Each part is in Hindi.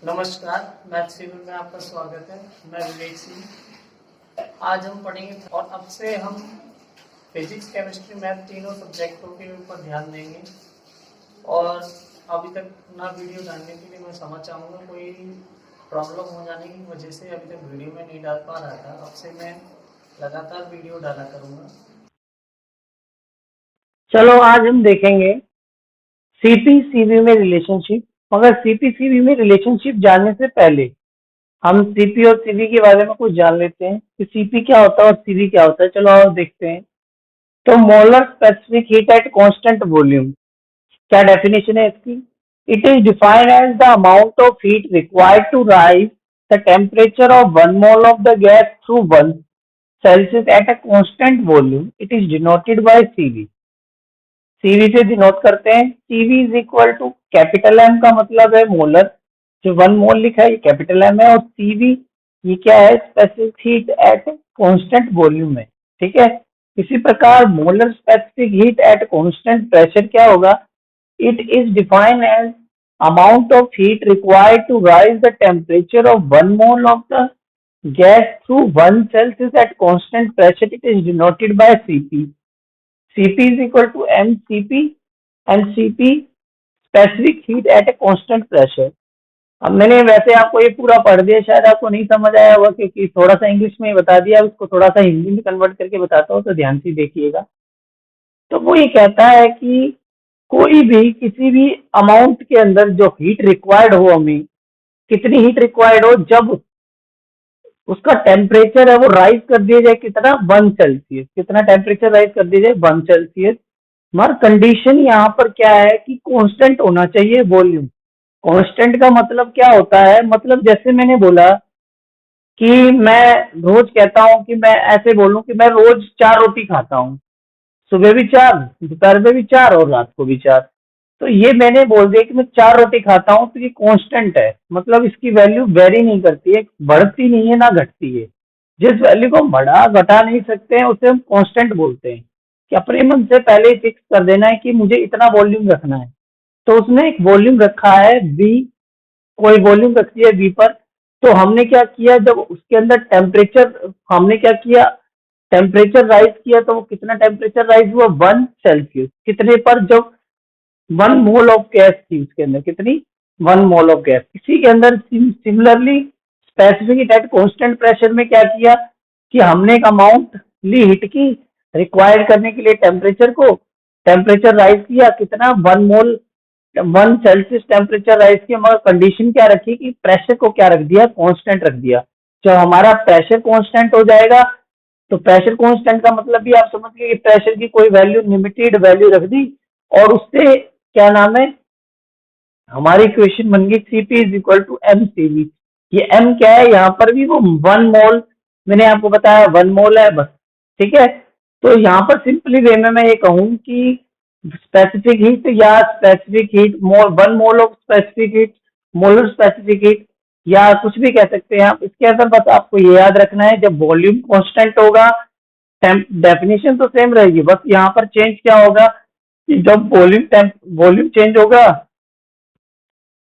नमस्कार, मैथ शिविर में आपका स्वागत है। मैं विवेक सिंह। आज हम पढ़ेंगे और अब से हम फिजिक्स, केमिस्ट्री, मैथ तीनों सब्जेक्टों के ऊपर ध्यान देंगे। और अभी तक ना वीडियो डालने के लिए मैं क्षमा चाहूँगा, कोई प्रॉब्लम हो जाने की वजह से अभी तक वीडियो में नहीं डाल पा रहा था। अब से मैं लगातार वीडियो डाला करूँगा। चलो आज हम देखेंगे सीपी सीवी में रिलेशनशिप। मगर सीपी सीवी में रिलेशनशिप जानने से पहले हम सीपी और सीवी के बारे में कुछ जान लेते हैं कि सीपी क्या होता है और सीवी क्या होता है। चलो और देखते हैं। तो molar specific heat at constant volume, क्या डेफिनेशन है इसकी? It is defined as the amount of heat required to raise the temperature of 1 mole of the gas through 1 Celsius at a constant volume. It is denoted by C V. C V से डिनोट करते हैं। C V is equal to capital M का मतलब है मोलर, जो 1 मोल लिखा है ये कैपिटल एम है, और सीवी ये क्या है? Specific heat at constant volume है। ठीक है। इसी प्रकार molar specific heat at constant pressure क्या होगा? It is defined as amount of heat required to raise the temperature of 1 mole of the gas through 1 Celsius at constant pressure. It is denoted by C P. Cp is equal to mCp and Cp specific heat at a constant pressure। अब मैंने वैसे आपको ये पूरा पढ़ दिया, शायद आपको नहीं समझ आया होगा क्योंकि थोड़ा सा इंग्लिश में बता दिया, उसको थोड़ा सा हिंदी में कन्वर्ट करके बताता हूँ, तो ध्यान से देखिएगा। तो वो ये कहता है कि कोई भी किसी भी अमाउंट के अंदर जो हीट रिक्वायर्ड हो, हमें कितनी हीट रिक्वायर्ड हो, जब उसका टेम्परेचर है वो राइज कर दिया जाए कितना? 1 सेल्सियस। कितना टेम्परेचर राइज कर दिया जाए? 1 सेल्सियस। मगर कंडीशन यहाँ पर क्या है कि कांस्टेंट होना चाहिए वॉल्यूम। कांस्टेंट का मतलब क्या होता है? मतलब जैसे मैंने बोला कि मैं रोज कहता हूँ कि मैं ऐसे बोलूँ कि मैं रोज 4 रोटी खाता हूँ, सुबह भी 4, दोपहर में भी 4 और रात को भी 4। तो ये मैंने बोल दिया कि मैं 4 रोटी खाता हूँ, तो ये कांस्टेंट है। मतलब इसकी वैल्यू वेरी नहीं करती है, बढ़ती नहीं है ना घटती है। जिस वैल्यू को हम बढ़ा घटा नहीं सकते हैं उसे हम कांस्टेंट बोलते हैं। कि अपने मन से पहले ही फिक्स कर देना है कि मुझे इतना वॉल्यूम रखना है, तो उसने एक वॉल्यूम रखा है बी, कोई वॉल्यूम रखी है बी पर। तो हमने क्या किया, जब उसके अंदर टेम्परेचर हमने क्या किया, टेम्परेचर राइज किया, तो वो कितना टेम्परेचर राइज हुआ? 1 सेल्सियस। कितने पर? जब 1 मोल ऑफ गैस थी उसके अंदर, कितनी? 1 मोल ऑफ गैस। इसी के अंदर similarly specific eight constant pressure में क्या किया कि हमने एक अमाउंट ली हीट की, रिक्वायर्ड करने के लिए टेम्परेचर को, टेम्परेचर राइज किया कितना? 1 मोल, 1 सेल्सियस टेम्परेचर राइज किया, मगर कंडीशन क्या रखी कि प्रेशर को क्या रख दिया? कांस्टेंट रख दिया। जब हमारा प्रेशर कांस्टेंट हो जाएगा, तो प्रेशर कांस्टेंट का मतलब भी आप समझ गए कि प्रेशर की कोई वैल्यू, लिमिटेड वैल्यू रख दी, और उससे क्या नाम है, हमारी इक्वेशन बन गई Cp is equal to M C V. ये m क्या है? यहाँ पर भी वो 1 मोल, मैंने आपको बताया 1 मोल है बस। ठीक है। तो यहाँ पर सिंपली वे में मैं ये कहूँ कि स्पेसिफिक हीट या specific heat mole, 1 mole of specific heat, molar specific heat, या कुछ भी कह सकते हैं आप। इसके अंदर बस आपको ये याद रखना है, जब वॉल्यूम कांस्टेंट होगा, डेफिनेशन तो सेम रहेगी, बस यहाँ पर चेंज क्या होगा कि जब वॉल्यूम चेंज होगा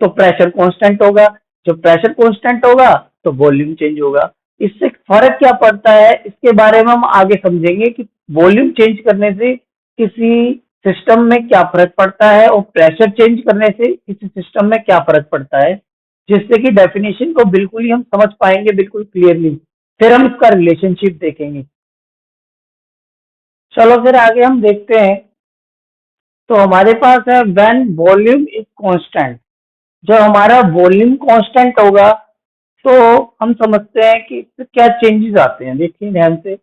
तो प्रेशर कांस्टेंट होगा, जब प्रेशर कांस्टेंट होगा तो वॉल्यूम चेंज होगा। इससे फर्क क्या पड़ता है, इसके बारे में हम आगे समझेंगे कि वॉल्यूम चेंज करने से किसी सिस्टम में क्या फर्क पड़ता है और प्रेशर चेंज करने से किसी सिस्टम में क्या फर्क पड़ता है, जिससे कि डेफिनेशन को बिल्कुल ही हम समझ पाएंगे, बिल्कुल क्लियरली। फिर हम इसका रिलेशनशिप देखेंगे। चलो फिर आगे हम देखते हैं। तो हमारे पास है व्हेन वॉल्यूम इज कांस्टेंट। जब हमारा वॉल्यूम कांस्टेंट होगा तो हम समझते हैं कि इससे क्या चेंजेस आते हैं। देखिए ध्यान से,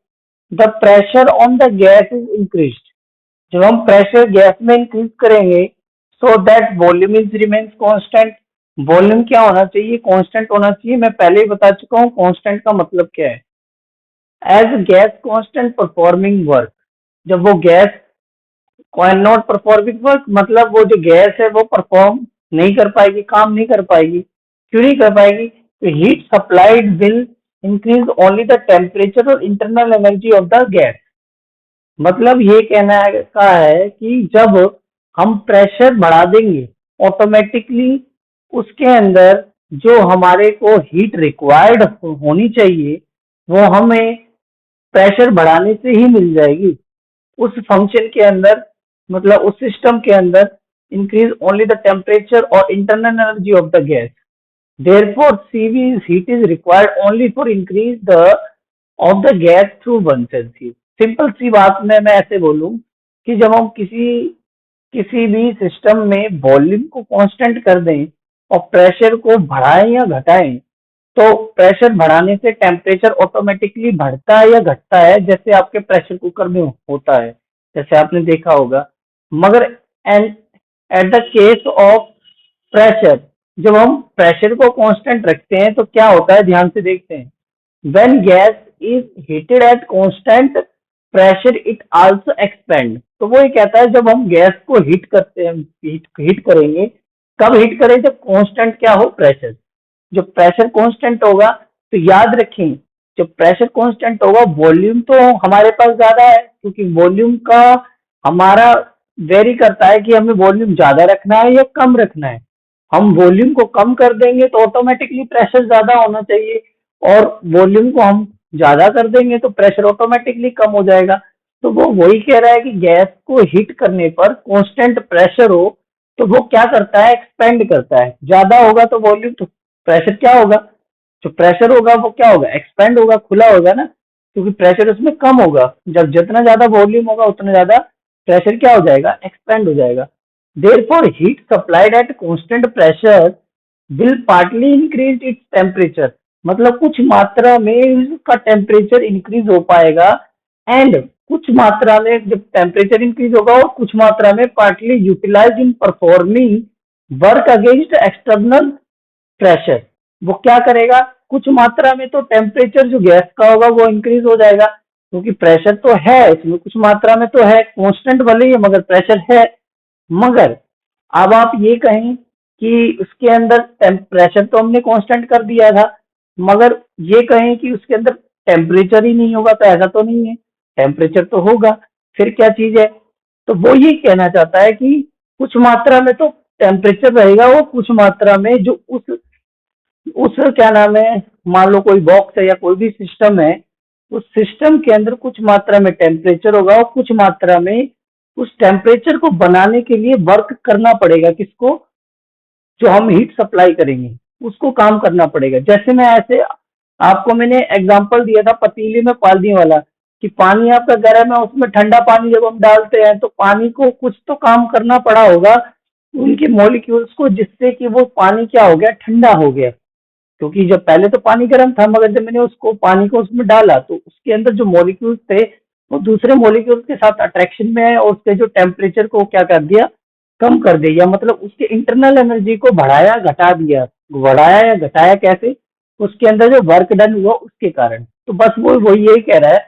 the pressure on the gas is increased. जब हम प्रेशर गैस में इंक्रीज करेंगे, so that volume is remains constant. Volume क्या होना चाहिए? कांस्टेंट होना चाहिए। मैं पहले ही बता चुका हूँ कांस्टेंट का मतलब क्या है। As gas constant performing work, जब वो gas can not performing work, मतलब वो जो गैस है वो परफॉर्म नहीं कर पाएगी, काम नहीं कर पाएगी। क्यों नहीं कर पाएगी? तो heat supplied will increase only the temperature और internal energy of the gas. मतलब ये कहना का है कि जब हम प्रेशर बढ़ा देंगे, ऑटोमेटिकली उसके अंदर जो हमारे को हीट रिक्वायर्ड होनी चाहिए वो हमें प्रेशर बढ़ाने से ही मिल जाएगी। उस फंक्शन के अंदर मतलब उस सिस्टम के अंदर इंक्रीज ओनली द टेम्परेचर और internal energy of the gas. Therefore, CV heat is required only for increase the of the gas through 1 Celsius। Simple सी बात में मैं ऐसे बोलूं कि जब हम किसी किसी भी सिस्टम में वॉल्यूम को कांस्टेंट कर दें और प्रेशर को बढ़ाएं या घटाएं, तो प्रेशर बढ़ाने से टेम्परेचर ऑटोमेटिकली बढ़ता है या घटता है, जैसे आपके प्रेशर कुकर में होता है, जैसे आपने देखा होगा। मगर and at the case of pressure, जब हम प्रेशर को कांस्टेंट रखते हैं तो क्या होता है, ध्यान से देखते हैं। When gas is heated at constant pressure it also expand। तो वो ये कहता है जब हम गैस को हीट करते हैं, हीट करेंगे, कब हीट करें, जब कांस्टेंट क्या हो, प्रेशर। जब प्रेशर कांस्टेंट होगा तो याद रखें, जब प्रेशर कांस्टेंट होगा वॉल्यूम तो हमारे पास ज्यादा है, क्योंकि वॉल्यूम का हमारा वेरी करता है कि हमें वॉल्यूम ज्यादा रखना है या कम रखना है। हम वॉल्यूम को कम कर देंगे तो ऑटोमेटिकली प्रेशर ज्यादा होना चाहिए, और वॉल्यूम को हम ज्यादा कर देंगे तो प्रेशर ऑटोमेटिकली कम हो जाएगा। तो वो वही कह रहा है कि गैस को हीट करने पर कांस्टेंट प्रेशर हो तो वो क्या करता है, एक्सपेंड करता है। ज्यादा होगा तो वॉल्यूम तो प्रेशर क्या होगा, जो प्रेशर होगा वो क्या होगा, एक्सपेंड होगा, खुला होगा ना, क्योंकि प्रेशर उसमें कम होगा। जब जितना ज्यादा वॉल्यूम होगा उतना ज्यादा प्रेशर क्या हो जाएगा, एक्सपेंड हो जाएगा। Therefore, heat supplied at constant pressure will partly increase its temperature। मतलब कुछ मात्रा में इसका टेम्परेचर इंक्रीज हो पाएगा, एंड कुछ मात्रा में जब टेम्परेचर इंक्रीज होगा और कुछ मात्रा में partly utilise in performing work against external pressure. वो क्या करेगा, कुछ मात्रा में तो टेम्परेचर जो गैस का होगा वो इंक्रीज हो जाएगा, क्योंकि प्रेशर तो है इसमें, कुछ मात्रा में तो है, कांस्टेंट भले ही है मगर प्रेशर है। मगर अब आप ये कहें कि उसके अंदर प्रेशर तो हमने कांस्टेंट कर दिया था, मगर ये कहें कि उसके अंदर टेम्परेचर ही नहीं होगा, तो ऐसा तो नहीं है, टेम्परेचर तो होगा। फिर क्या चीज है, तो वो ये कहना चाहता है कि कुछ मात्रा में तो टेम्परेचर रहेगा, वो कुछ मात्रा में जो उस क्या नाम है, मान लो कोई बॉक्स है या कोई भी सिस्टम है, उस सिस्टम के अंदर कुछ मात्रा में टेम्परेचर होगा और कुछ मात्रा में उस टेम्परेचर को बनाने के लिए वर्क करना पड़ेगा, किसको, जो हम हीट सप्लाई करेंगे उसको काम करना पड़ेगा। जैसे मैं ऐसे आपको मैंने एग्जांपल दिया था पतीले में पानी वाला, कि पानी आपका गर्म है, उसमें ठंडा पानी जब हम डालते हैं तो पानी को कुछ तो काम करना पड़ा होगा उनके मॉलिक्यूल्स को, जिससे कि वो पानी क्या हो गया, ठंडा हो गया। क्योंकि जब पहले तो पानी गर्म था, मगर जब मैंने उसको पानी को उसमें डाला तो उसके अंदर जो मॉलिक्यूल्स थे वो दूसरे मॉलिक्यूल्स के साथ अट्रैक्शन में है, और उसके जो टेम्परेचर को क्या कर दिया, कम कर दिया, मतलब उसके इंटरनल एनर्जी को बढ़ाया घटा दिया। बढ़ाया या घटाया कैसे, उसके अंदर जो वर्क डन हुआ उसके कारण। तो बस वो यही कह रहा है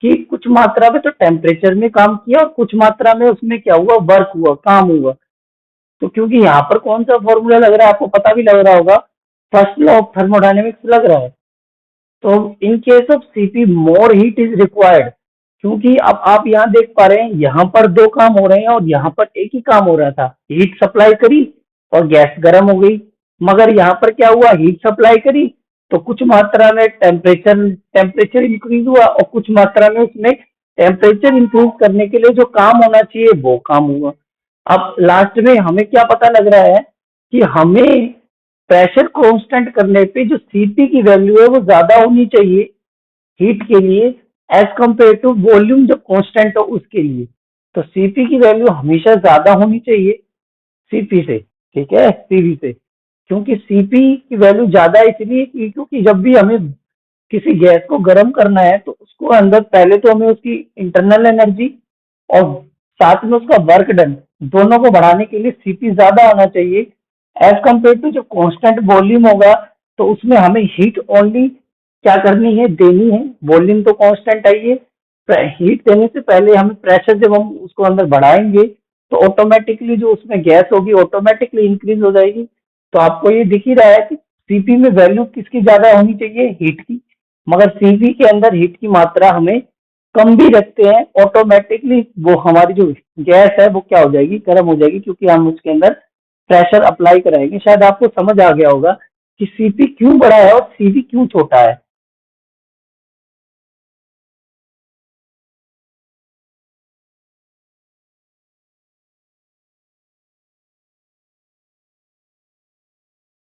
कि कुछ मात्रा में तो टेम्परेचर में काम किया और कुछ मात्रा में उसमें क्या हुआ, वर्क हुआ, काम हुआ। तो क्योंकि यहाँ पर कौन सा फॉर्मूला लग रहा है, आपको पता भी लग रहा होगा, फर्स्ट लॉ ऑफ थर्मोडायनेमिक्स लग रहा है। तो in case of CP more heat is required, क्योंकि अब आप यहाँ देख पा रहे हैं यहाँ पर दो काम हो रहे हैं और यहाँ पर एक ही काम हो रहा था, हीट सप्लाई करी और गैस गर्म हो गई। मगर यहाँ पर क्या हुआ, हीट सप्लाई करी तो कुछ मात्रा में टेम्परेचर इंक्रीज हुआ और कुछ मात्रा में उसमें टेम्परेचर इंक्रीज करने के लिए जो काम होना चाहिए वो काम हुआ। अब लास्ट में हमें क्या पता लग रहा है कि हमें प्रेशर कांस्टेंट करने पे जो सीपी की वैल्यू है वो ज्यादा होनी चाहिए हीट के लिए, एज कम्पेयर टू वॉल्यूम जब कांस्टेंट हो उसके लिए। तो सीपी की वैल्यू हमेशा ज्यादा होनी चाहिए सीपी से, ठीक है, सीवी से। क्योंकि सीपी की वैल्यू ज्यादा इसलिए क्योंकि जब भी हमें किसी गैस को गर्म करना है तो उसको अंदर पहले तो हमें उसकी इंटरनल एनर्जी और साथ में उसका वर्क डन दोनों को बढ़ाने के लिए सीपी ज्यादा होना चाहिए, एज कम्पेयर टू जो कांस्टेंट वॉल्यूम होगा तो उसमें हमें हीट ओनली क्या करनी है, देनी है। वॉल्यूम तो कांस्टेंट है, ये हीट देने से पहले हमें प्रेशर जब हम उसको अंदर बढ़ाएंगे तो ऑटोमेटिकली जो उसमें गैस होगी ऑटोमेटिकली इंक्रीज हो जाएगी। तो आपको ये दिख ही रहा है कि सीपी में वैल्यू किसकी ज्यादा होनी चाहिए, हीट की। मगर सीपी के अंदर हीट की मात्रा हमें कम भी रखते हैं, ऑटोमेटिकली वो हमारी जो गैस है वो क्या हो जाएगी, गर्म हो जाएगी, क्योंकि हम उसके अंदर प्रेशर अप्लाई कराएंगे। शायद आपको समझ आ गया होगा कि सीपी क्यों बड़ा है और सीवी क्यों छोटा है।